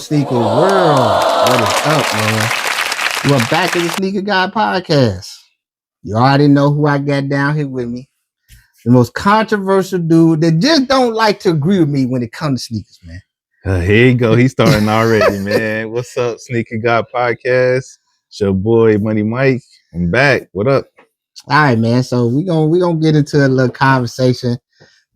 Sneaker world. What is up, man? We're back at the Sneaker Guy podcast. You already know who I got down here with me. The most controversial dude that just don't like to agree with me when it comes to sneakers, man. Here you go. He's starting already, man. What's up, Sneaker God Podcast? It's your boy Money Mike. I'm back. What up? All right, man. So we gonna get into a little conversation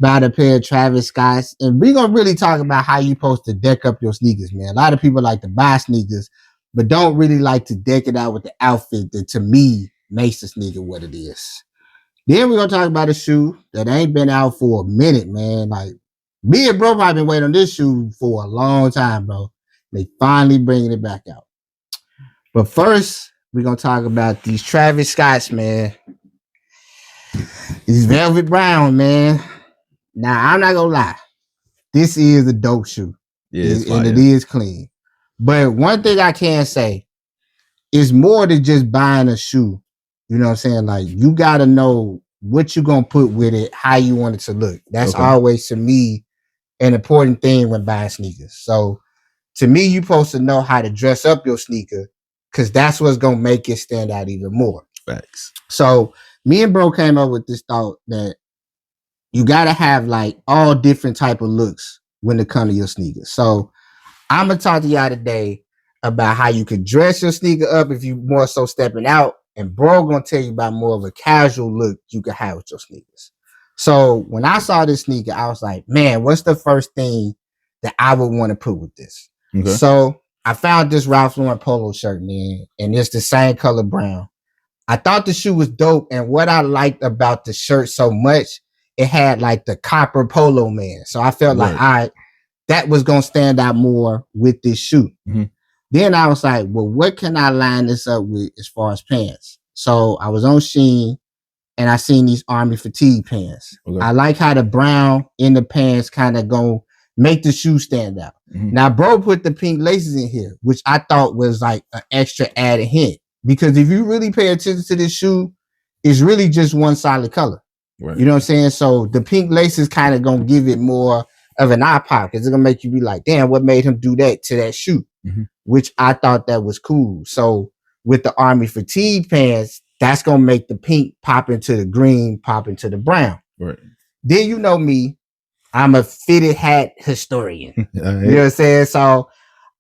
about a pair of Travis Scotts, and we're gonna really talk about how you supposed to deck up your sneakers, man. A lot of people like to buy sneakers, but don't really like to deck it out with the outfit that to me makes the sneaker what it is. Then we're gonna talk about a shoe that ain't been out for a minute, man. Like me and bro probably been waiting on this shoe for a long time, bro. They finally bringing it back out. But first, we're gonna talk about these Travis Scotts, man. These Velvet Brown, man. Now I'm not gonna lie, this is a dope shoe, and it is clean. But one thing I can say is more than just buying a shoe. You know what I'm saying? Like you gotta know what you're gonna put with it, how you want it to look. That's always to me an important thing when buying sneakers. So to me, you're supposed to know how to dress up your sneaker because that's what's gonna make it stand out even more. Facts. So me and bro came up with this thought that you gotta have like all different type of looks when it comes to your sneakers. So I'm gonna talk to y'all today about how you can dress your sneaker up if you more so stepping out, and bro gonna tell you about more of a casual look you can have with your sneakers. So when I saw this sneaker, I was like, man, what's the first thing that I would want to put with this? Okay. So I found this Ralph Lauren polo shirt, man, and it's the same color brown. I thought the shoe was dope, and what I liked about the shirt so much, it had like the copper polo man. So I felt like, all right, that was going to stand out more with this shoe. Mm-hmm. Then I was like, well, what can I line this up with as far as pants? So I was on Shein and I seen these army fatigue pants. Okay. I like how the brown in the pants kind of go make the shoe stand out. Mm-hmm. Now, bro put the pink laces in here, which I thought was like an extra added hint. Because if you really pay attention to this shoe, it's really just one solid color. Right. You know what I'm saying? So the pink lace is kind of going to give it more of an eye pop because it's going to make you be like, damn, what made him do that to that shoe? Mm-hmm. Which I thought that was cool. So with the army fatigue pants, that's going to make the pink pop into the green, pop into the brown. Right. Then you know me, I'm a fitted hat historian. Right. You know what I'm saying? So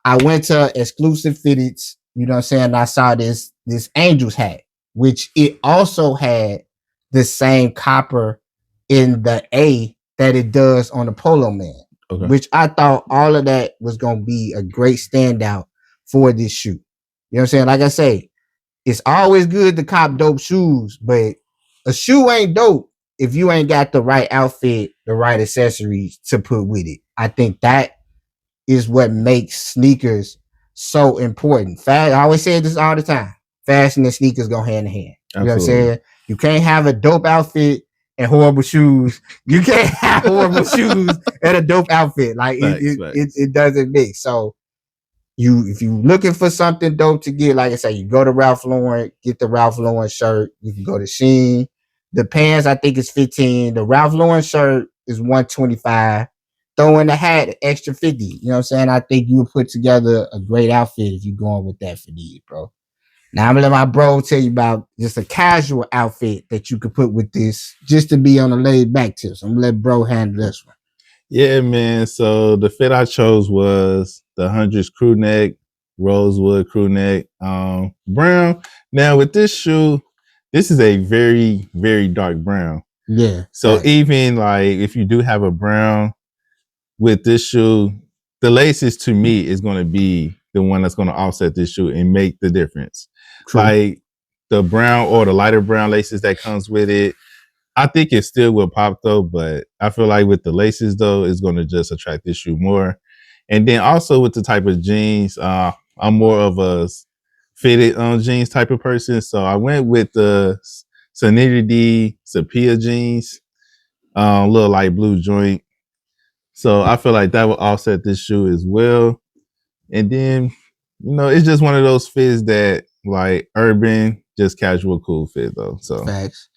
I went to exclusive fitteds, you know what I'm saying? I saw this Angels hat, which it also had the same copper in the A that it does on the Polo Man, which I thought all of that was going to be a great standout for this shoe. You know what I'm saying? Like I say, it's always good to cop dope shoes, but a shoe ain't dope if you ain't got the right outfit, the right accessories to put with it. I think that is what makes sneakers so important. I always say this all the time. Fashion and sneakers go hand in hand. You know what I'm saying? You can't have a dope outfit and horrible shoes. You can't have horrible shoes and a dope outfit. Like it doesn't mix. So if you looking for something dope to get, like I say, you go to Ralph Lauren, get the Ralph Lauren shirt. You can go to Shein. The pants I think is $15. The Ralph Lauren shirt is $125. Throw in the hat, extra $50. You know what I'm saying? I think you would put together a great outfit if you're going with that for these, bro. Now I'm gonna let my bro tell you about just a casual outfit that you could put with this, just to be on a laid back tip. So I'm gonna let bro handle this one. Yeah, man. So the fit I chose was the Hundreds crew neck, rosewood crew neck, brown. Now with this shoe, this is a very, very dark brown. Yeah. So even like if you do have a brown with this shoe, the laces to me is going to be the one that's going to offset this shoe and make the difference. True. Like the brown or the lighter brown laces that comes with it, I think it still will pop though, but I feel like with the laces though, it's going to just attract this shoe more. And then also with the type of jeans, I'm more of a fitted jeans type of person. So I went with the Sanity Sepia jeans, little light blue joint. So I feel like that will offset this shoe as well. And then, you know, it's just one of those fits that like urban, just casual, cool fit though. So facts.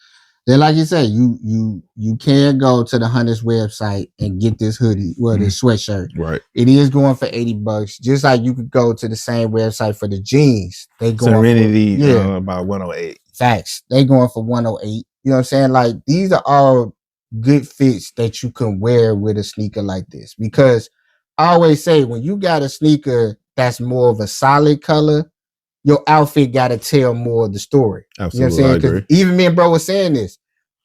Then, like you said, you can go to the Hunters website and get this hoodie, well, this sweatshirt. Right. It is going for $80. Just like you could go to the same website for the jeans. They going Serenity, for about 108. Facts. They going for 108. You know what I'm saying? Like these are all good fits that you can wear with a sneaker like this. Because I always say when you got a sneaker that's more of a solid color, your outfit got to tell more of the story. Absolutely, you know what I'm saying? Because even me and bro was saying this.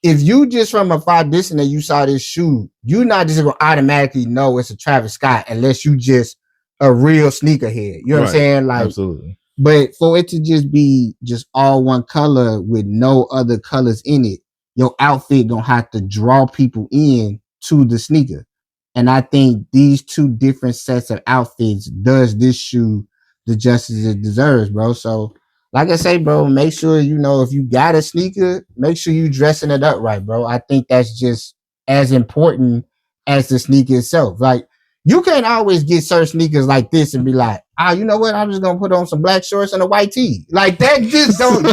If you just from a far distance and you saw this shoe, you're not just gonna automatically know it's a Travis Scott unless you just a real sneakerhead. You know what I'm saying? Like, absolutely. But for it to just be just all one color with no other colors in it, your outfit gonna have to draw people in to the sneaker. And I think these two different sets of outfits does this shoe the justice it deserves, bro. So, like I say, bro, make sure you know if you got a sneaker, make sure you dressing it up right, bro. I think that's just as important as the sneaker itself. Like you can't always get certain sneakers like this and be like, you know what? I'm just gonna put on some black shorts and a white tee. Like that just don't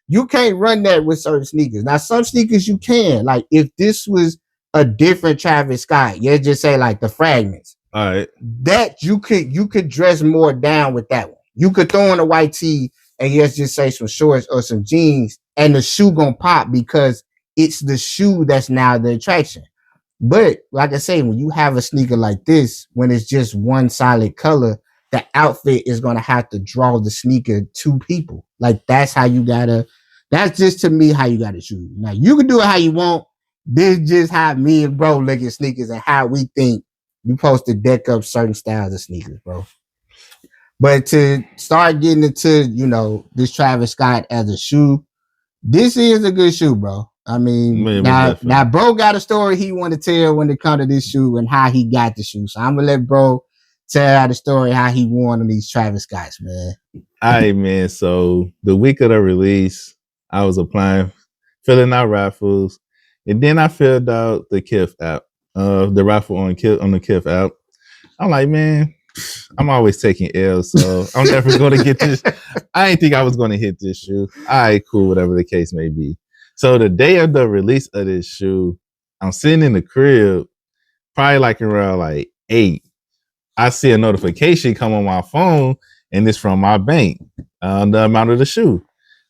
you can't run that with certain sneakers. Now, some sneakers you can. Like if this was a different Travis Scott, you just say like the fragments. All right. That you could dress more down with that one. You could throw on a white tee and just say some shorts or some jeans, and the shoe gonna pop because it's the shoe that's now the attraction. But like I say, when you have a sneaker like this, when it's just one solid color, the outfit is gonna have to draw the sneaker to people. Like that's just to me how you gotta shoot. Now you can do it how you want. This just how me and bro look at sneakers and how we think you supposed to deck up certain styles of sneakers, bro. But to start getting into, this Travis Scott as a shoe, this is a good shoe, bro. I mean, now bro got a story he want to tell when it comes to this shoe and how he got the shoe. So I'm gonna let bro tell the story how he won on these Travis Scotts, man. All right, man. So the week of the release, I was filling out raffles, and then I filled out the Kith app, the raffle on the Kith app. I'm like, man, I'm always taking L's, so I'm never going to get this. I didn't think I was going to hit this shoe. All right, cool, whatever the case may be. So the day of the release of this shoe, I'm sitting in the crib, probably like around like 8. I see a notification come on my phone, and it's from my bank, the amount of the shoe.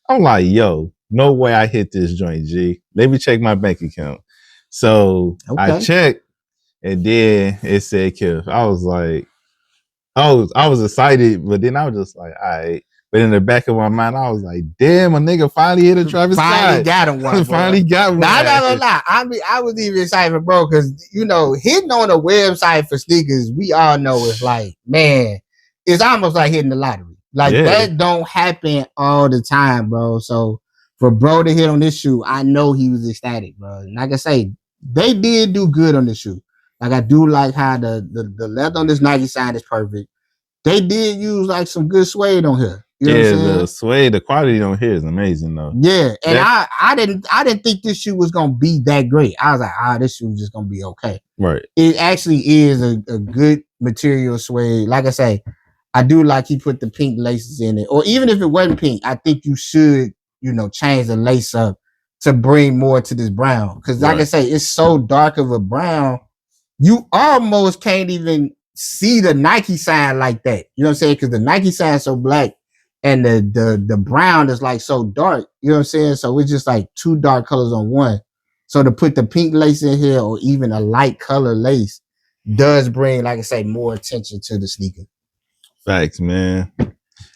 I'm like, yo, no way I hit this joint, G. Let me check my bank account. So I checked, and then it said Kith. I was like, I was excited, but then I was just like, all right. But in the back of my mind, I was like, damn, a nigga finally hit a Travis Scott. Finally got him one. Finally got one. Now, I'm not gonna lie. I was even excited for bro, because, hitting on a website for sneakers, we all know it's like, man, it's almost like hitting the lottery. Like, that don't happen all the time, bro. So, for bro to hit on this shoe, I know he was ecstatic, bro. And like I say, they did do good on this shoe. Like, I do like how the leather on this Nike sign is perfect. They did use like some good suede on here. You know what I'm saying? The suede, the quality on here is amazing though. Yeah, and I didn't think this shoe was gonna be that great. I was like, this shoe is just gonna be okay. Right. It actually is a good material suede. Like I say, I do like he put the pink laces in it. Or even if it wasn't pink, I think you should, change the lace up to bring more to this brown. Because like I say, it's so dark of a brown, you almost can't even see the Nike sign like that. You know what I'm saying? Because the Nike sign is so black and the brown is like so dark. You know what I'm saying? So it's just like two dark colors on one. So to put the pink lace in here or even a light color lace does bring, like I say, more attention to the sneaker. Facts, man.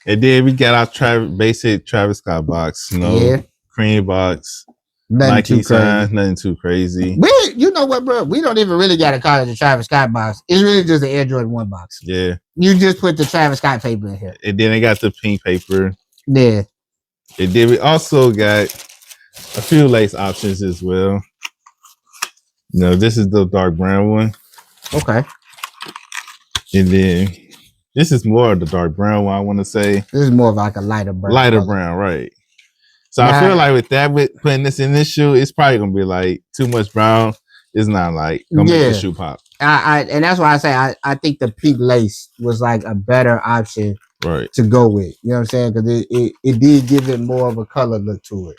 And then we got our basic Travis Scott box, cream box. Nike signs, nothing too crazy. You know what, bro? We don't even really got to call it the Travis Scott box. It's really just an Air Jordan 1 box. Yeah. You just put the Travis Scott paper in here. And then they got the pink paper. Yeah. And then we also got a few lace options as well. This is the dark brown one. Okay. And then this is more of the dark brown one, I want to say. This is more of like a lighter brown. Lighter brown, right. So I feel like with putting this in this shoe, it's probably gonna be like too much brown. It's not like gonna make the shoe pop. And that's why I say I think the pink lace was like a better option to go with. You know what I'm saying? Because it did give it more of a color look to it.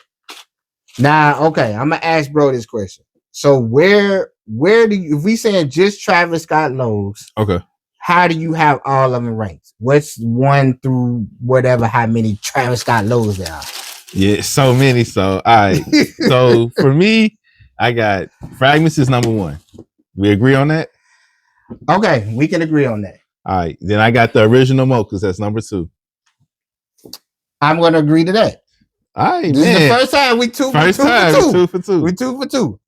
Now, okay, I'm gonna ask bro this question. So where do you, if we saying just Travis Scott lows, Okay. how do you have all of them ranked? What's 1 through whatever, how many Travis Scott lows there are? Yeah, so many. So, all right. So for me, I got Fragments is number 1. We agree on that? Okay, we can agree on that. All right. Then I got the Original Mochas. That's number 2. I'm gonna agree to that. All right, This man. is the first time we two First for time, two. 2 for 2. We 2 for 2.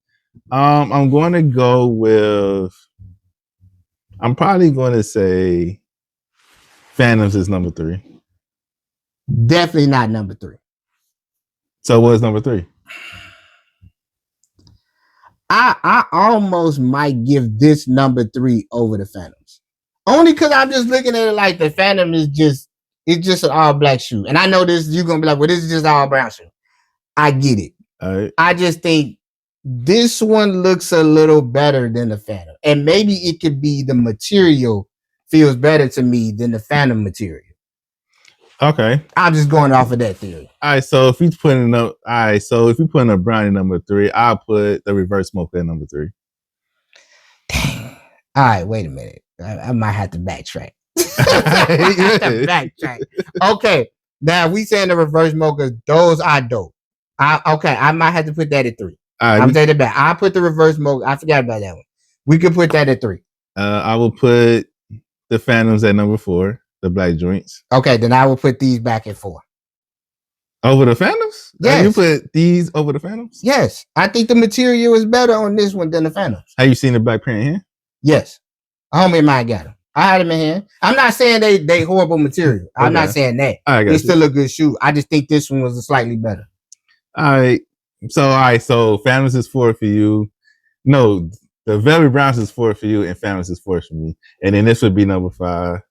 I'm going to go with. I'm probably going to say Phantoms is number 3. Definitely not number 3. So what's number 3? I almost might give this number 3 over the Phantoms. Only because I'm just looking at it like the Phantom is just, it's just an all black shoe. And I know this, you're gonna be like, well, this is just all brown shoe. I get it. All right. I just think this one looks a little better than the Phantom. And maybe it could be the material feels better to me than the Phantom material. Okay. I'm just going off of that theory. All right. So if we putting up, all right. So if we putting a brownie number 3, I'll put the Reverse Mocha at number 3. Dang. All right, wait a minute. I might have to backtrack. Backtrack. Okay. Now we saying the Reverse Mochas, those are dope. I might have to put that at 3. All right. I'm taking it back. I put the Reverse Mocha. I forgot about that one. We could put that at 3. I will put the Phantoms at number 4, the black joints. Okay, then I will put these back at 4. Over the Phantoms? Yes. You put these over the Phantoms? Yes. I think the material is better on this one than the Phantoms. Have you seen the black print here? Yes. A homie of mine got them. I had them in hand. I'm not saying they horrible material. I'm not saying that. It's still a good shoe. I just think this one was slightly better. All right. So Phantoms is 4 for you. No, the Velvet Browns is 4 for you, and Phantoms is 4 for me. And then this would be number 5.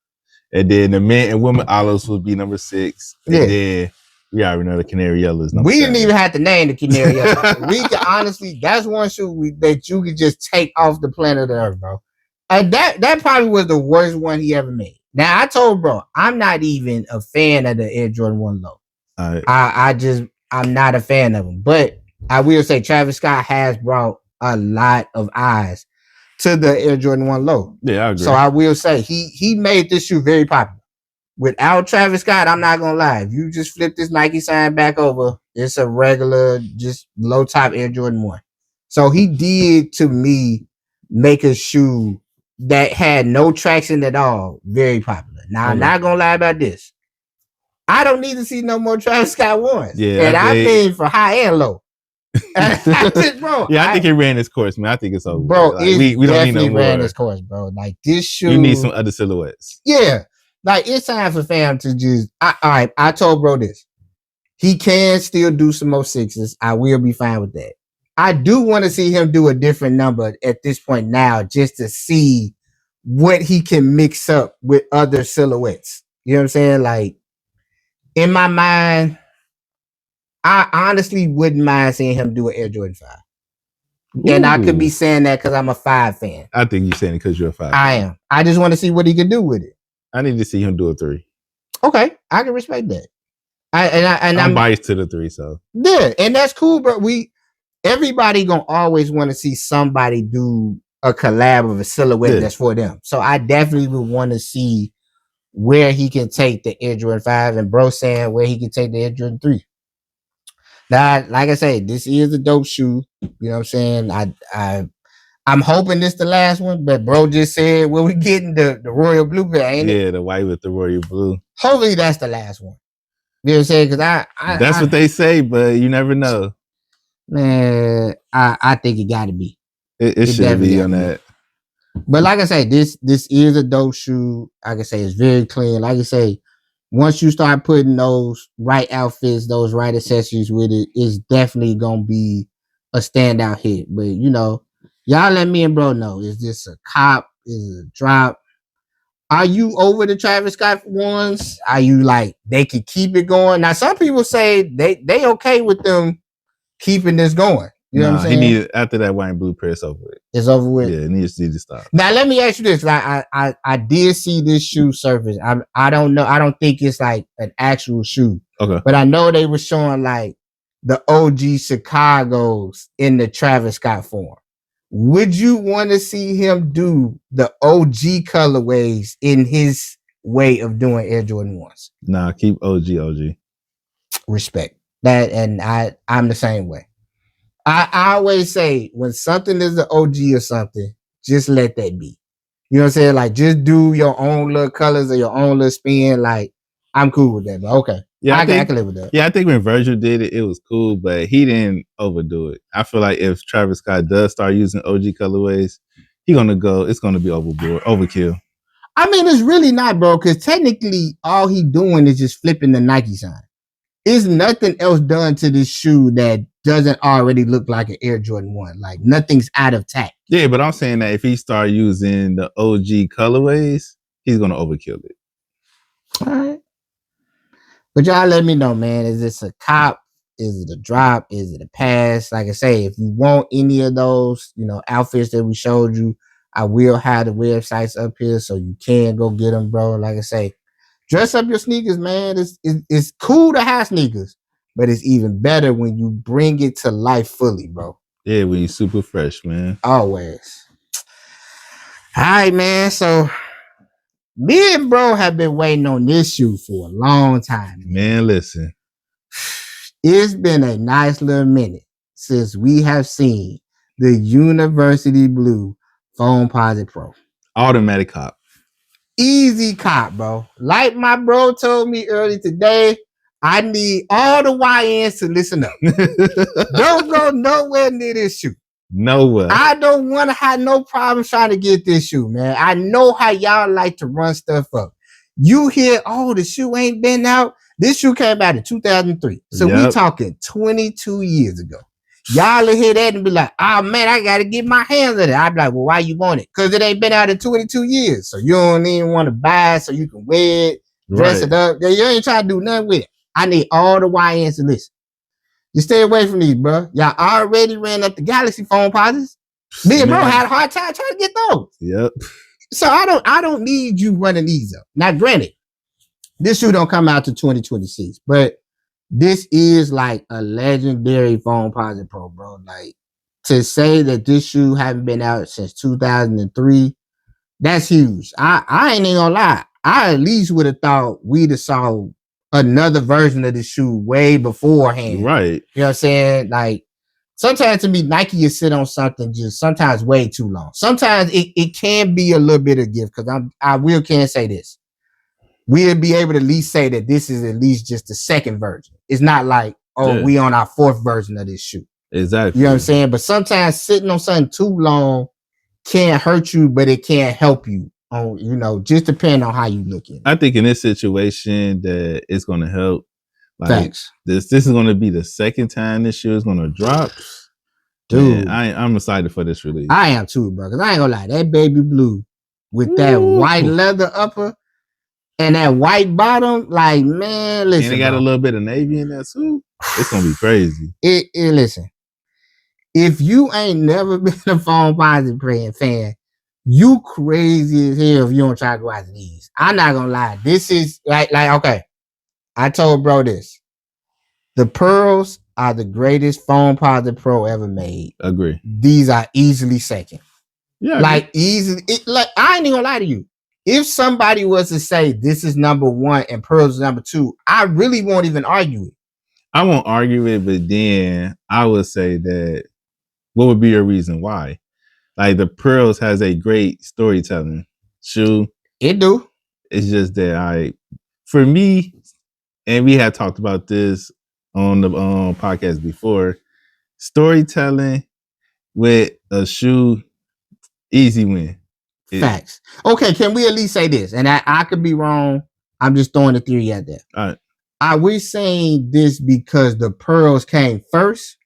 And then the men and women olives would be number 6. And then we already know the Canary Yellow is number 7. Didn't even have to name the Canary Yellow. We can honestly, that's one shoe that you could just take off the planet Earth, bro. That probably was the worst one he ever made. Now I told bro, I'm not even a fan of the Air Jordan 1 Low. I'm not a fan of them. But I will say Travis Scott has brought a lot of eyes to the Air Jordan 1 Low. Yeah, I agree. So I will say he made this shoe very popular. Without Travis Scott, I'm not gonna lie. If you just flip this Nike sign back over, it's a regular, just low top Air Jordan 1. So he did, to me, make a shoe that had no traction at all very popular. Now, I'm not gonna lie about this. I don't need to see no more Travis Scott ones. Yeah, and I mean for high and low. I think he ran his course, man. I think it's over. Bro, like, we don't need no more. Ran his course, bro. Like this shoe, you need some other silhouettes. Yeah, like it's time for fam to just. All right, I told bro this. He can still do some more 6s. I will be fine with that. I do want to see him do a different number at this point now, just to see what he can mix up with other silhouettes. You know what I'm saying? Like in my mind, I honestly wouldn't mind seeing him do an Air Jordan 5. Ooh. And I could be saying that because I'm a 5 fan. I think you're saying it because you're a 5 fan. I am. I just want to see what he can do with it. I need to see him do a 3. Okay, I can respect that. I'm biased to the 3, so yeah, and that's cool, bro. Everybody gonna always want to see somebody do a collab of a silhouette that's for them. So I definitely would want to see where he can take the Air Jordan 5, and bro saying where he can take the Air Jordan 3. Now, like I say, this is a dope shoe. You know what I'm saying? I'm hoping this the last one, but bro just said we getting the royal blue pair, ain't it? Yeah, the white with the royal blue. Hopefully that's the last one. You know what I'm saying? Because that's what they say, but you never know. Man, I think it got to be. It should be on that. But like I say, this is a dope shoe. Like I say, it's very clean. Like I say, once you start putting those right outfits, those right accessories with it, it's definitely gonna be a standout hit. But you know, y'all let me and bro know. Is this a cop? Is it a drop? Are you over the Travis Scott ones? Are you like they could keep it going? Now some people say they okay with them keeping this going. You know what I'm saying? He needed after that white and blue pair. It's over with. It's over with. Yeah, it needs to stop. Now let me ask you this: I did see this shoe surface. I don't know. I don't think it's like an actual shoe. Okay. But I know they were showing like the OG Chicago's in the Travis Scott form. Would you want to see him do the OG colorways in his way of doing Air Jordan 1s? Nah, keep OG. Respect that, and I'm the same way. I always say when something is an OG or something, just let that be. You know what I'm saying? Like, just do your own little colors or your own little spin. Like, I'm cool with that, but okay. Yeah, I can live with that. Yeah, I think when Virgil did it, it was cool, but he didn't overdo it. I feel like if Travis Scott does start using OG colorways, it's gonna be overkill. I mean, it's really not, bro, because technically all he doing is just flipping the Nike sign. There's nothing else done to this shoe that doesn't already look like an Air Jordan 1. Like, nothing's out of tact. Yeah, but I'm saying that if he start using the OG colorways, he's gonna overkill it. All right. But y'all let me know, man. Is this a cop? Is it a drop? Is it a pass? Like I say, if you want any of those, outfits that we showed you, I will have the websites up here so you can go get them, bro. Like I say, dress up your sneakers, man. It's cool to have sneakers, but it's even better when you bring it to life fully, bro. Yeah, when you're super fresh, man. Always. All right, man. So me and bro have been waiting on this shoe for a long time. Man, listen. It's been a nice little minute since we have seen the University Blue FOAMPOSITE Pro. Automatic cop. Easy cop, bro. Like my bro told me earlier today, I need all the YNs to listen up. Don't go nowhere near this shoe. Nowhere. I don't want to have no problem trying to get this shoe, man. I know how y'all like to run stuff up. You hear, oh, the shoe ain't been out. This shoe came out in 2003. So we talking 22 years ago. Y'all will hear that and be like, oh, man, I got to get my hands on it. I'd be like, well, why you want it? Because it ain't been out in 22 years. So you don't even want to buy it so you can wear it, dress it up. You ain't trying to do nothing with it. I need all the YNs to listen. You stay away from these, bro. Y'all already ran up the Galaxy FOAMPOSITEs. Me and bro had a hard time trying to get those. Yep. So I don't need you running these up. Now, granted, this shoe don't come out to 2026, but this is like a legendary FOAMPOSITE Pro, bro. Like, to say that this shoe haven't been out since 2003, that's huge. I ain't even gonna lie. I at least would have thought we'd have saw another version of the shoe way beforehand. Right. You know what I'm saying? Like, sometimes to me, Nike is sit on something just sometimes way too long. Sometimes it can be a little bit of gift, because I can say this. We'll be able to at least say that this is at least just the second version. It's not like, we on our fourth version of this shoe. Exactly. You know what I'm saying? But sometimes sitting on something too long can't hurt you, but it can't help you. Just depending on how you look at it. I think in this situation that it's going to help. Like, thanks. This is going to be the second time this shoe is going to drop. Dude, man, I'm excited for this release. I am too, bro. Because I ain't gonna lie, that baby blue with that white leather upper and that white bottom, like, man, listen. And it got a little bit of navy in there too. It's gonna be crazy. Listen, if you ain't never been a FOAMPOSITE fan, you crazy as hell if you don't try to go after these. I'm not gonna lie. This is like okay. I told bro this. The pearls are the greatest FOAMPOSITE Pro ever made. Agree. These are easily second. Yeah. Like, easily. I ain't even gonna lie to you. If somebody was to say this is number one and pearls is number two, I really won't even argue it. I won't argue it, but then I would say that what would be your reason why? Like, the pearls has a great storytelling shoe. It do. It's just that for me, and we had talked about this on the podcast before, storytelling with a shoe, easy win. Facts. Okay, can we at least say this? And I could be wrong. I'm just throwing the theory out there. All right. Are we saying this because the pearls came first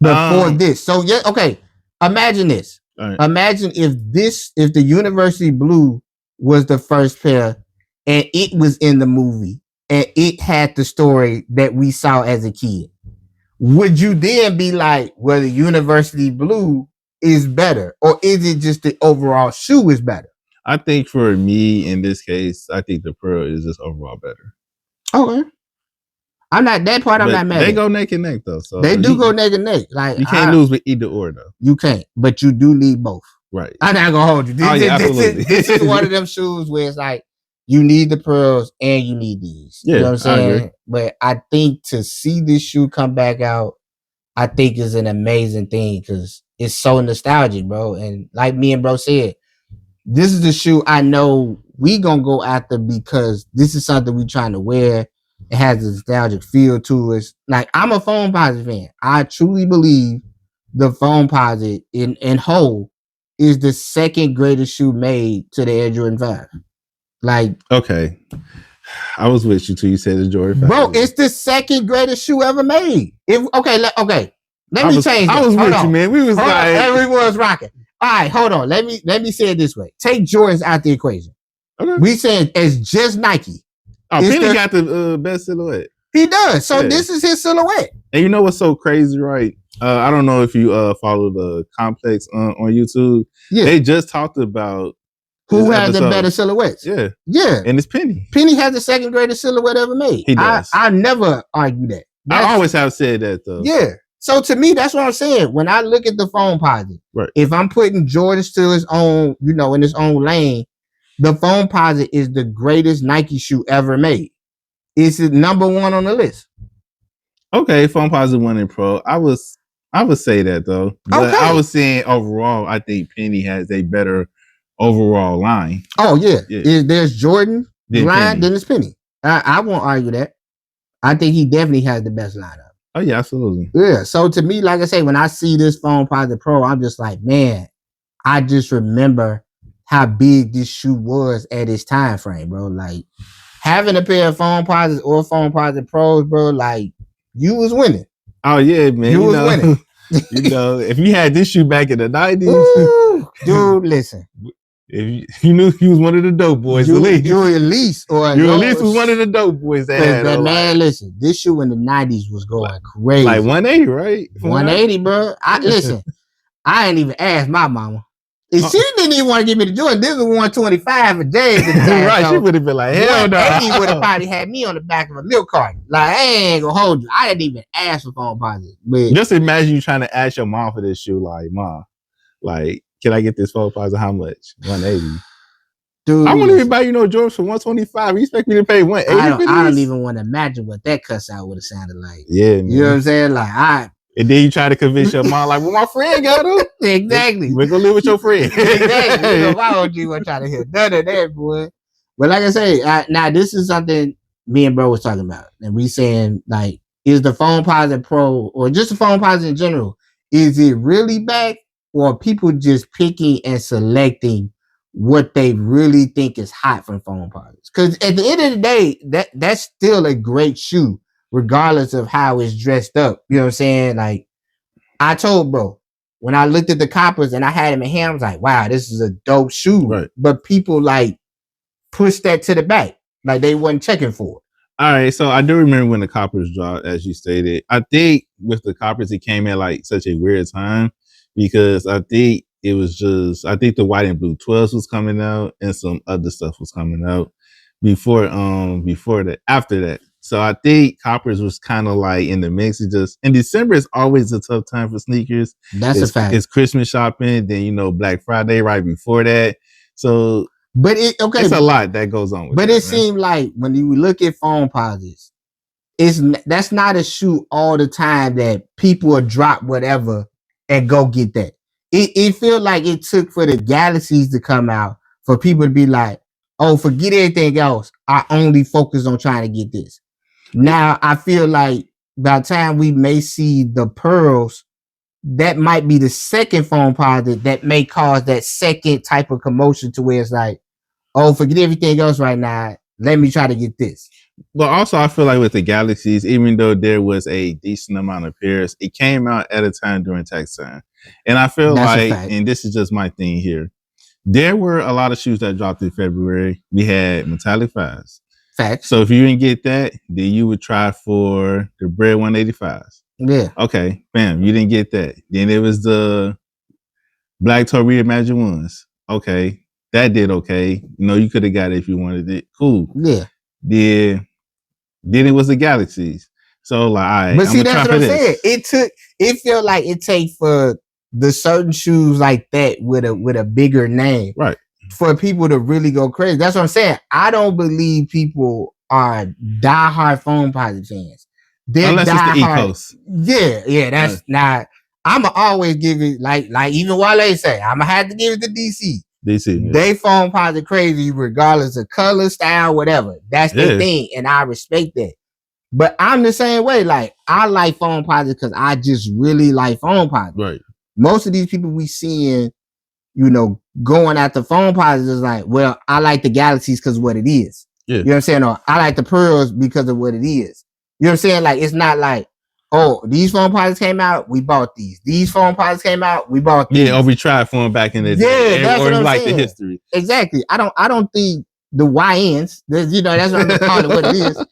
before this? So yeah, okay. Imagine this. Right. Imagine if the University Blue was the first pair and it was in the movie and it had the story that we saw as a kid. Would you then be like, well, the University Blue is better, or is it just the overall shoe is better? I think for me in this case, I think the pearl is just overall better. Okay. I'm not that part. I'm But not mad. they at. go neck and neck though. So They do go neck and neck. Like you can't lose with either or though. You can't, but you do need both. Right. I'm not gonna hold you. Absolutely. This is one of them shoes where it's like you need the pearls and you need these. Yeah, you know what I'm saying? I agree. But I think to see this shoe come back out, I think is an amazing thing because it's so nostalgic, bro. And like me and bro said, this is the shoe I know we gonna go after because this is something we trying to wear. It has a nostalgic feel to us. Like I'm a FOAMPOSITE fan. I truly believe the FOAMPOSITE in whole is the second greatest shoe made to the Air Jordan 5. Like, okay, I was with you till you said the Jordan 5. Bro, it's the second greatest shoe ever made. Let me change that. I was with you, man. We was like everyone's rocking. All right, hold on. Let me say it this way. Take Jordans out the equation. Okay. We saying it's just Nike. Oh, Penny got the best silhouette. He does. So this is his silhouette. And you know what's so crazy, right? I don't know if you follow the Complex on YouTube. Yeah. They just talked about who has the better silhouettes. Yeah. Yeah. And it's Penny. Penny has the second greatest silhouette ever made. He does. I never argue that. I always have said that though. Yeah. So to me, that's what I'm saying. When I look at the FOAMPOSITE, right. If I'm putting Jordans to his own, in his own lane, the FOAMPOSITE is the greatest Nike shoe ever made. It's number one on the list. Okay, FOAMPOSITE 1 in Pro. I would say that though. But I was saying overall, I think Penny has a better overall line. Oh yeah. There's Jordan line, then it's Penny. I won't argue that. I think he definitely has the best lineup. Oh yeah, absolutely. Yeah. So to me, like I say, when I see this FOAMPOSITE Pro, I'm just like, man, I just remember how big this shoe was at its time frame, bro. Like having a pair of FOAMPOSITEs or FOAMPOSITE Pros, bro, like you was winning. Oh yeah, man. You was winning. If you had this shoe back in the 90s, dude, listen. If you knew he was one of the dope boys, you at least was one of the dope boys that had. But man, listen, this shoe in the 90s was going crazy. Like 180, right? 180, bro. I ain't even asked my mama. If she didn't even want to give me the Jordan, this was 125 a day. Right, she would have been like, hell no. He would have probably had me on the back of a milk carton. Like, I ain't gonna hold you. I didn't even ask for FOAMPOSITE. But just imagine you trying to ask your mom for this shoe. Like, Mom, like, can I get this FOAMPOSITE? How much? 180. Dude, I won't even buy Jordans for 125. You expect me to pay 180? I don't even want to imagine what that cuss out would have sounded like. Yeah, man. You know what I'm saying? Like, and then you try to convince your mom, like, well, my friend got them. Exactly. We're going to live with your friend. Exactly. Why would you want to try to hear none of that, boy? But like I say, now this is something me and bro was talking about. And we saying, like, is the FOAMPOSITE Pro, or just the FOAMPOSITE in general, is it really back? Or are people just picking and selecting what they really think is hot from FOAMPOSITE? Because at the end of the day, that's still a great shoe, regardless of how it's dressed up. You know what I'm saying? Like, I told bro, when I looked at the coppers and I had him in hand, I was like, wow, this is a dope shoe. Right. But people like push that to the back. Like they wasn't checking for it. All right. So I do remember when the coppers dropped, as you stated. I think with the coppers, it came at like such a weird time because I think it was I think the white and blue 12s was coming out and some other stuff was coming out before that, after that. So I think coppers was kind of like in the mix. And December is always a tough time for sneakers. That's a fact. It's Christmas shopping, then Black Friday right before that. So, but it's a lot that goes on with but that, it seemed like when you look at FOAMPOSITEs, that's not a shoe all the time that people will drop whatever and go get that. It feel like it took for the Galaxies to come out for people to be like, oh, forget everything else. I only focus on trying to get this. Now, I feel like by the time we may see the pearls, that might be the second FOAMPOSITE that may cause that second type of commotion to where it's like, oh, forget everything else right now. Let me try to get this. But also, I feel like with the Galaxies, even though there was a decent amount of pairs, it came out at a time during tax time. And I feel and this is just my thing here, there were a lot of shoes that dropped in February. We had metallic 5s. Facts. So if you didn't get that, then you would try for the Bread 185s. Yeah. Okay, bam, you didn't get that. Then it was the Black Toe Reimagined ones. Okay, that did okay. You could have got it if you wanted it. Cool. Yeah. Then it was the Galaxies. So like, all right, but see, that's what I'm saying. this. It felt like it takes for the certain shoes like that with a bigger name, Right. for people to really go crazy. That's what I'm saying. I don't believe people are diehard FOAMPOSITE fans. They're Unless it's the diehard. ethos. Yeah, that's not. I'ma always give it like even Wale say, I'ma have to give it to DC. DC. They FOAMPOSITE crazy regardless of color, style, whatever. That's their thing, and I respect that. But I'm the same way. Like, I like FOAMPOSITE because I just really like FOAMPOSITE. Right. Most of these people we seeing, you know, going after FOAMPOSITE is like, well, I like the Galaxies because of what it is. Yeah. You know what I'm saying? Or I like the Pearls because of what it is. You know what I'm saying? Like, it's not like, oh, these FOAMPOSITEs came out, we bought these. These FOAMPOSITEs came out, we bought these. Yeah, or we tried for them back in the day. Yeah, that's or what I'm like saying. The history. Exactly. I don't think the YNs, you know, that's what I'm gonna call it what it is.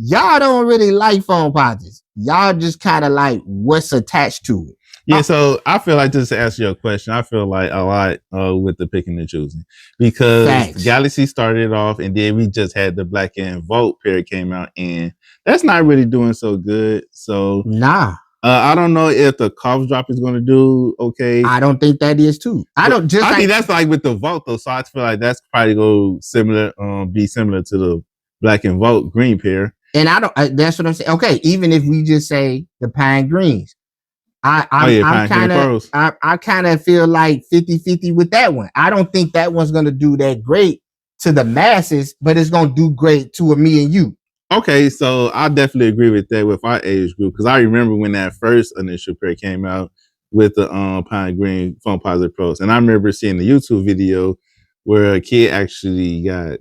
Y'all don't really like FOAMPOSITEs. Y'all just kind of like what's attached to it. Yeah, so I feel like, just to answer your question, I feel like a lot with the picking and choosing, because the Galaxy started off, and then we just had the Black and Vote pair came out, and that's not really doing so good. So nah, I don't know if the cough drop is going to do okay. I don't think that is too. I think that's like with the Vote though, so I feel like that's probably go similar, be similar to the Black and Vote green pair. And I don't. That's what I'm saying. Okay, even if we just say the Pine Greens. I kind of feel like 50-50 with that one. I don't think that one's going to do that great to the masses, but it's going to do great to me and you. Okay, so I definitely agree with that with our age group, because I remember when that first initial pair came out with the Pine Green FOAMPOSITE Pros, and I remember seeing the YouTube video where a kid actually got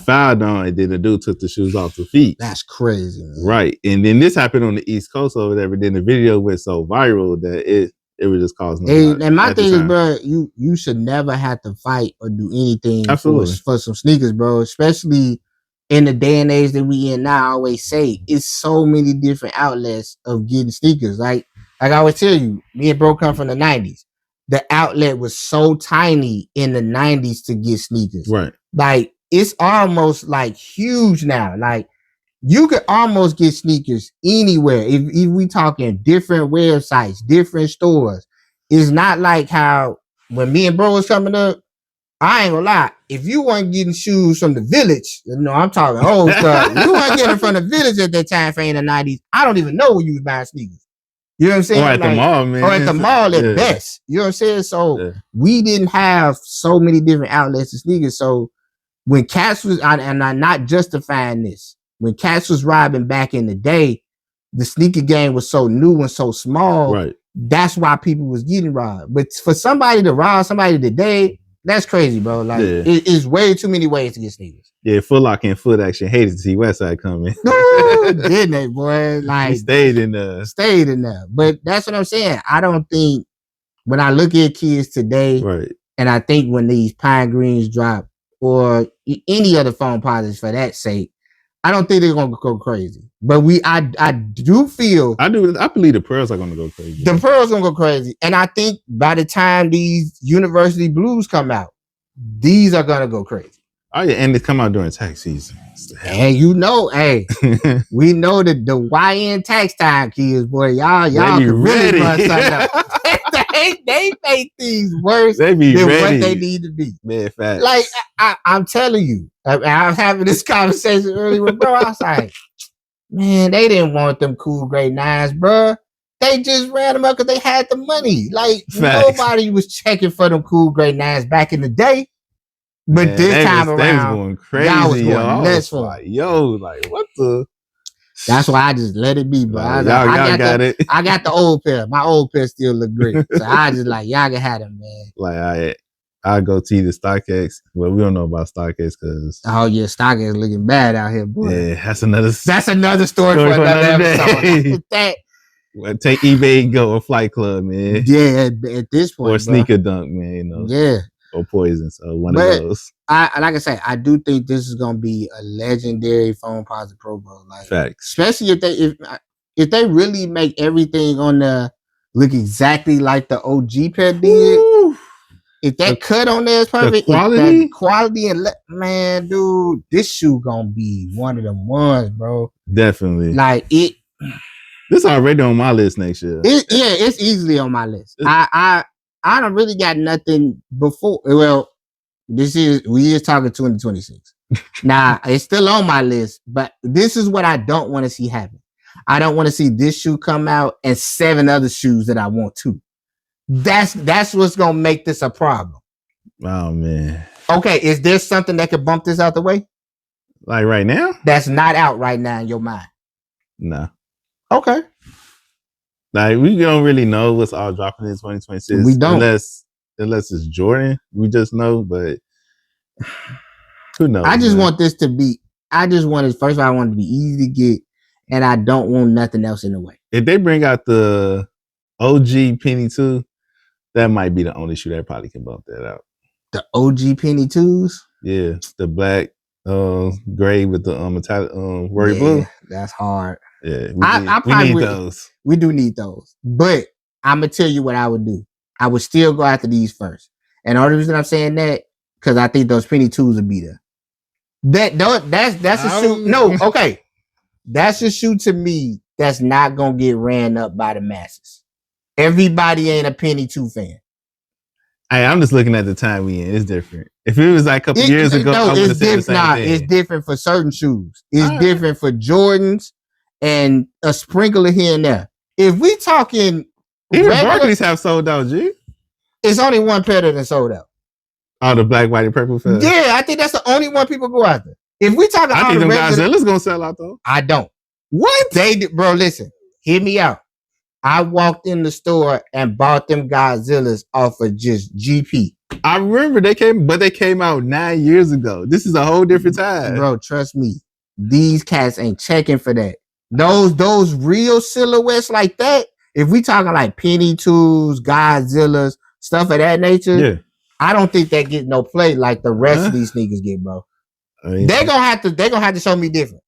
fouled on, and then the dude took the shoes off the feet. That's crazy, man. Right. And then this happened on the East Coast over there, but then the video went so viral that it was just causing. And my thing is, bro, you should never have to fight or do anything for some sneakers, bro. Especially in the day and age that we in now. I always say it's so many different outlets of getting sneakers. Like I always tell you, me and bro come from the 90s. The outlet was so tiny in the 90s to get sneakers. Right. Like, it's almost like huge now. Like, you could almost get sneakers anywhere. If we talking different websites, different stores. It's not like how when me and bro was coming up, I ain't gonna lie. If you weren't getting shoes from the Village, you know, I'm talking old stuff. You weren't getting from the Village at that time frame in the 90s. I don't even know where you was buying sneakers. You know what I'm saying? Or at the mall, man. Or at the mall at best. You know what I'm saying? So we didn't have so many different outlets of sneakers. So when cats was, and I'm not justifying this, when cats was robbing back in the day, the sneaker game was so new and so small. Right. That's why people was getting robbed. But for somebody to rob somebody today, that's crazy, bro. Like, it's way too many ways to get sneakers. Yeah, Foot Locker and Foot Action hated to see Westside coming. Didn't they, boy? Like, he stayed in there. But that's what I'm saying. I don't think, when I look at kids today, right, and I think when these Pine Greens drop, or any other FOAMPOSITEs for that sake, I don't think they're gonna go crazy. But I do feel, I believe the Pearls are gonna go crazy. The Pearls gonna go crazy, and I think by the time these University Blues come out, these are gonna go crazy. Oh yeah, and they come out during tax season. And you know, hey, we know that the YN tax time kids, boy, y'all can really run something up. They make things worse than what they need to be. Man, facts. Like, I'm telling you, I was having this conversation earlier with bro. I was like, man, they didn't want them cool grade 9s, bro. They just ran them up because they had the money. Like, facts. Nobody was checking for them cool grade 9s back in the day. But man, this time around, they was going crazy. Y'all was going nuts for like, yo, like, what the? That's why I just let it be, bro. I got the old pair. My old pair still look great. So I just like, y'all can have them, man. Like, I go to the StockX. Well, we don't know about StockX because StockX looking bad out here, boy. Yeah, that's another story for another episode. Well, take eBay and go, or Flight Club, man. Yeah, at this point, or Sneaker Dunk, man. You know. Yeah. Or Poison. So one of those. Like I say, I do think this is gonna be a legendary FOAMPOSITE Pro, bro. Like, facts. Especially if they really make everything on the look exactly like the OG pair did. Ooh. if that cut on there is perfect, quality? that quality and man, dude, this shoe gonna be one of them ones, bro. Definitely. Like it. This already on my list next year. It's easily on my list. I don't really got nothing before. Well, we is talking 2026. Now it's still on my list, but this is what I don't want to see happen. I don't want to see this shoe come out and 7 other shoes that I want to. That's what's gonna make this a problem. Oh man. Okay, is there something that could bump this out the way? Like right now? That's not out right now in your mind. No. Okay. Like we don't really know what's all dropping in 2026. We don't. Unless it's Jordan. We just know, but who knows? I just want this to be. I just want it. First of all, I want it to be easy to get, and I don't want nothing else in the way. If they bring out the OG Penny 2, that might be the only shoe that probably can bump that out. The OG Penny 2s? Yeah, the black gray with the metallic royal blue. That's hard. Yeah, we need those. We do need those. But I'm gonna tell you what I would do. I would still go after these first. And the only reason I'm saying that, because I think those Penny 2s will be there. That's a shoe. No, okay. That's a shoe to me that's not gonna get ran up by the masses. Everybody ain't a Penny 2 fan. Hey, I'm just looking at the time we in. It's different. If it was like a couple years ago, I would have said the same thing. It's different for certain shoes. It's different for Jordans and a sprinkle of here and there. If we talking, even Barclays have sold out, G. It's only one pair that sold out. Oh, the black, white, and purple pair. Yeah, I think that's the only one people go after. If we talking, I think them Godzilla's gonna sell out though. I don't. What bro? Listen, hear me out. I walked in the store and bought them Godzillas off of just GP. I remember they came out 9 years ago. This is a whole different time. Bro, trust me. These cats ain't checking for that. Those real silhouettes like that, if we talking like Penny 2s, Godzillas, stuff of that nature, yeah. I don't think they get no play like the rest of these sneakers get, bro. They're gonna have to show me different.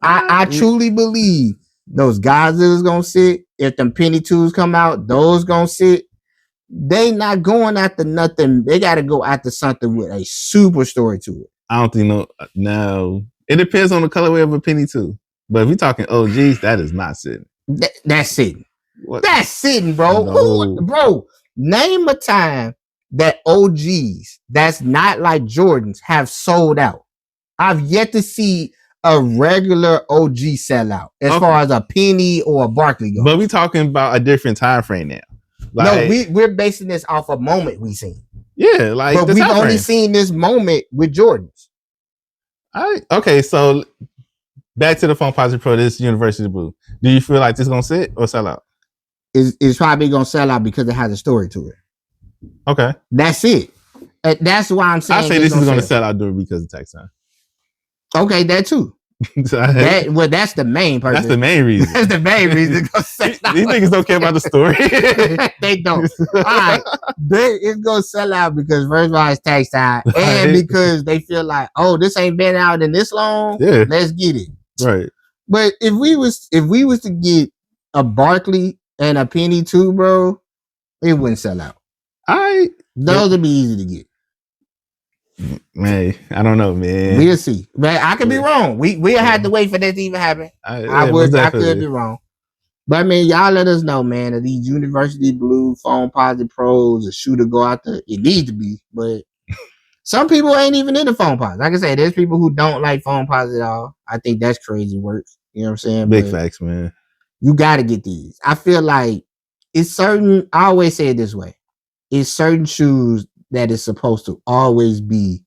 I truly believe those Godzillas gonna sit. If them Penny 2s come out, those gonna sit. They not going after nothing. They gotta go after something with a super story to it. I don't think no. It depends on the colorway of a Penny 2. But if we're talking OGs, that is not sitting. That's sitting. What? That's sitting, bro. No. Bro, name a time that OGs that's not like Jordans have sold out. I've yet to see a regular OG sellout as far as a Penny or a Barkley goes. But we talking about a different time frame now. Like, no, we're basing this off a moment we seen. Yeah, like, but we've only seen this moment with Jordans. Okay, so back to the FOAMPOSITE Pro, this University Blue. Do you feel like this is gonna sit or sell out? It's probably gonna sell out because it has a story to it. Okay, that's it. That's why I'm saying I say this is gonna sell out because of tax time. Okay, that too. That's the main purpose. That's the main reason. That's the main reason. These niggas don't care about the story. They don't. All right. It's gonna sell out because first of all it's tax time, and because they feel like, oh, this ain't been out in this long. Yeah, let's get it. Right. But if we was to get a Barkley and a Penny 2, bro, it wouldn't sell out. Those would be easy to get. Man, I don't know, man. We'll see. Man, I could be wrong. We'll have to wait for that to even happen. I could be wrong. But I mean, y'all let us know, man. Are these University Blue FOAMPOSITE Pros a shoe to go out there? It needs to be, but some people ain't even into FOAMPOSITE. Like I said, there's people who don't like FOAMPOSITE at all. I think that's crazy work. You know what I'm saying? Big facts, man. You got to get these. I feel like it's certain. I always say it this way: it's certain shoes that is supposed to always be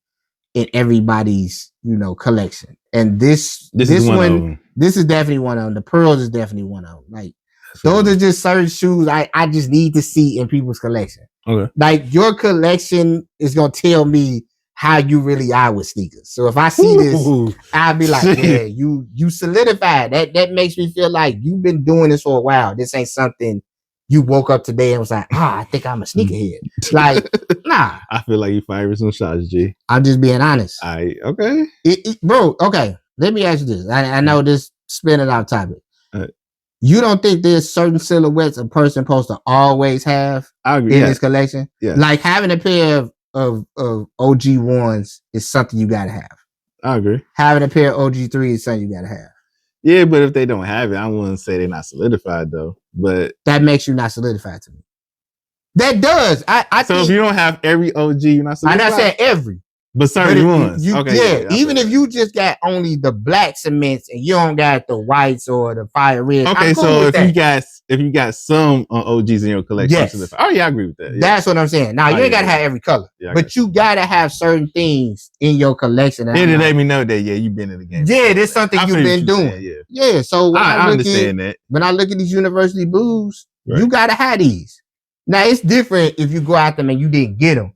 in everybody's, collection. And this one, this is definitely one of them. The pearls is definitely one of them. Like, those are just certain shoes I just need to see in people's collection. Okay. Like, your collection is gonna tell me how you really are with sneakers. So if I see this, I'll be like, yeah, you solidified. That makes me feel like you've been doing this for a while. This ain't something you woke up today and was like, I think I'm a sneakerhead. Like, nah. I feel like you firing some shots, G. I'm just being honest. Okay. Bro, okay. Let me ask you this. I know this spinning off topic. You don't think there's certain silhouettes a person supposed to always have I agree. in this collection? Yeah. Like having a pair of OG ones is something you gotta have. I agree. Having a pair of OG 3 is something you gotta have. Yeah, but if they don't have it, I wouldn't say they're not solidified though. But that makes you not solidified to me. That does. I so think, if you don't have every OG, you're not solidified. I'm not saying every. But certain ones. Okay. Yeah, even if you just got only the black cements and you don't got the whites or the fire red. Okay, so if you got some OGs in your collection, yes. Oh yeah, I agree with that. Yeah. That's what I'm saying. Now you ain't gotta have every color, but you gotta have certain things in your collection. And it let me know that you've been in the game. Yeah, this is something you've been doing. Yeah. So when I understand that. When I look at these university blues, you gotta have these. Now it's different if you go out them and you didn't get them.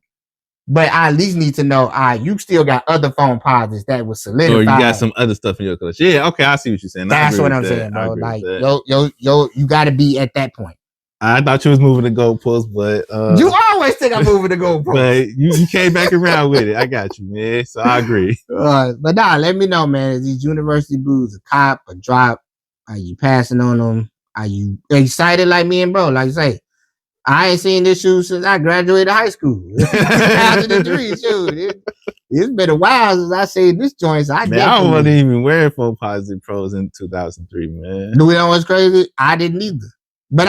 But I at least need to know, you still got other FOAMPOSITEs that was solidified. Or you got some other stuff in your collection. Yeah, okay, I see what you're saying. That's what I'm saying, bro. Like, you got to be at that point. I thought you was moving the goalpost, but you always think I'm moving the goalpost. But you came back around with it. I got you, man. So I agree. But nah, let me know, man. Is these university blues a cop, a drop? Are you passing on them? Are you excited like me and bro? Like I say, I ain't seen this shoe since I graduated high school. 2003 shoe. It's been a while since I seen this joint. So I wasn't even wearing FOAMPOSITE Pros in 2003, man. You know what's crazy? I didn't either. But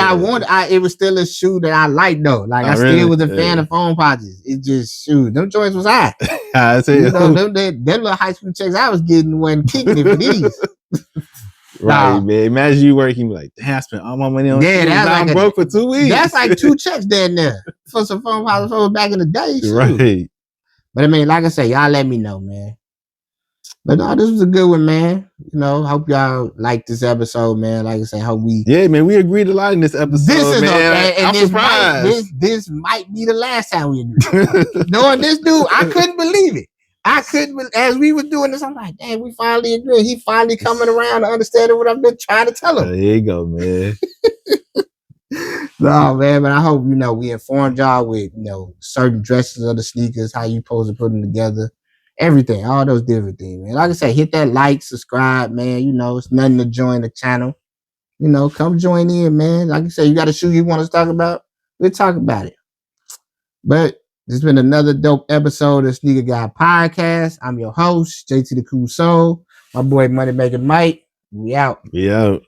it was still a shoe that I liked though. Like I still was a fan of FOAMPOSITE. It just shoot. Them joints was high. I see. You know, them little high school checks I was getting wasn't kicking it for these. Right, man. Imagine you working like, damn, I spent all my money on shoes. I'm broke for 2 weeks. That's like 2 checks down there for some FOAMPOSITE back in the day. Shoot. Right. But I mean, like I say, y'all let me know, man. But no, this was a good one, man. You know, hope y'all like this episode, man. Like I say, hope we. Yeah, man, we agreed a lot in this episode, man. I'm surprised. This might be the last time we agree. Knowing this dude, I couldn't believe it. As we were doing this, I'm like, dang, we finally agree. He finally coming around to understanding what I've been trying to tell him. There you go, man. No, man, but I hope, we informed y'all with, certain dresses of the sneakers, how you supposed to put them together, everything, all those different things, man. Like I said, hit that like, subscribe, man. It's nothing to join the channel. Come join in, man. Like I said, you got a shoe you want us to talk about? We'll talk about it. But this has been another dope episode of Sneaker Guy Podcast. I'm your host, JT the Cool Soul. My boy Money Maker Mike. We out. We out.